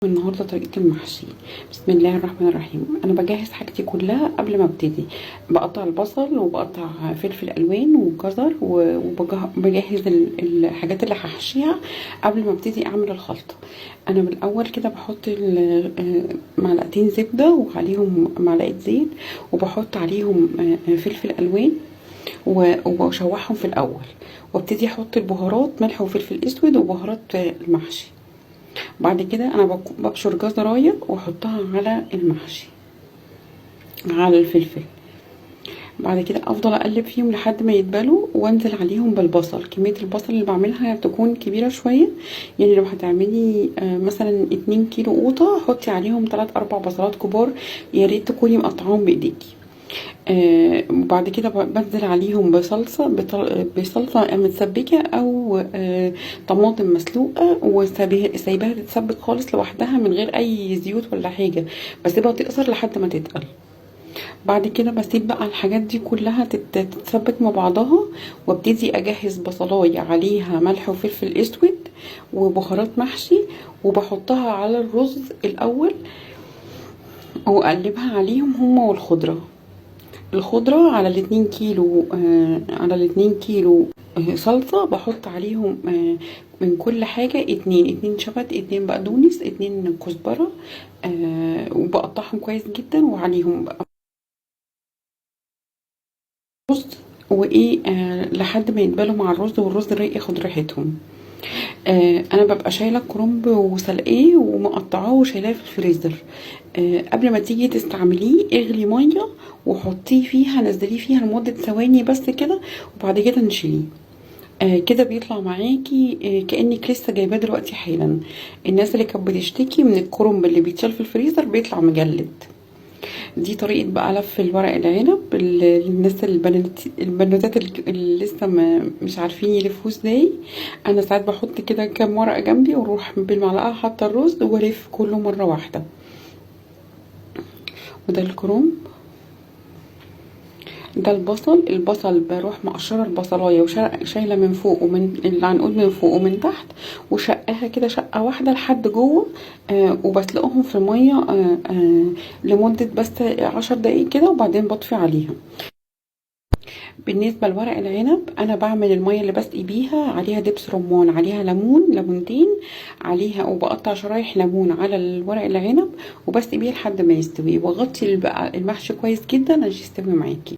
النهارده طريقة المحشي. بسم الله الرحمن الرحيم. انا بجهز حاجتي كلها قبل ما ابتدي. بقطع البصل وبقطع فلفل الوان وجزر وبجهز الحاجات اللي هحشيها قبل ما ابتدي اعمل الخلطة. انا بالاول كده بحط معلقتين زبدة وعليهم معلقة زيت، وبحط عليهم فلفل الوان وبشوحهم في الاول، وابتدي احط البهارات ملح وفلفل اسود وبهارات المحشي. بعد كده انا ببشر جزرايه واحطها على المحشي على الفلفل. بعد كده افضل اقلب فيهم لحد ما يتبلوا وانزل عليهم بالبصل. كميه البصل اللي بعملها تكون كبيره شويه، يعني لو هتعملي مثلا 2 كيلو قوطه حطي عليهم 3-4 بصلات كبار، يا ريت تكوني مقطعاهم بايديكي. وبعد كده بنزل عليهم بصلصة متسبكة او طماطم مسلوقة وسايباها تتسبك خالص لوحدها من غير اي زيوت ولا حاجة، بسيبها تقصر لحد ما تتقل. بعد كده بسيب بقى الحاجات دي كلها تتسبك مع بعضها، وابتدي اجهز بصلاية عليها ملح وفلفل اسود وبهارات محشي، وبحطها على الرز الاول واقلبها عليهم هما والخضرة. الخضرة على ال2 كيلو صلصة بحط عليهم من كل حاجة 2 شبت، 2 بقدونس، 2 كزبرة، وبقطعهم كويس جدا، وعليهم بقى رز وايه لحد ما يتبالوا مع الرز والرز ياخد ريحتهم. انا ببقى شايله الكرنب وسلقاه ومقطعاه وشايلاه في الفريزر. قبل ما تيجي تستعمليه اغلي ميه وحطيه فيها، نزليه فيها لمده ثواني بس كده، وبعد كده نشيليه. كده بيطلع معاكي كانك لسه جايباه دلوقتي حالا. الناس اللي كانت بتشتكي من الكرنب اللي بيتشال في الفريزر بيطلع مجلد. دي طريقة بقى لف الورق العنب للناس البنوتات اللي لسه مش عارفين يلفوه ازاي. انا ساعات بحط كده كام ورقة جنبي واروح بالمعلقة حاطة الرز والف كله مرة واحدة. وده الكرنب، ده البصل بروح مقشره البصلايه وشايله من فوق ومن العنقود من فوق ومن تحت، وشقها كده شقه واحده لحد جوه. وبسلقهم في ميه لمده بس 10 دقايق كده، وبعدين بطفي عليها. بالنسبه لورق العنب انا بعمل الميه اللي بسقي بيها عليها دبس رمان، عليها ليمونتين عليها، وبقطع شرايح ليمون على الورق العنب وبسقي بيه لحد ما يستوي، واغطي المحشي كويس جدا عشان يستوي معاكي.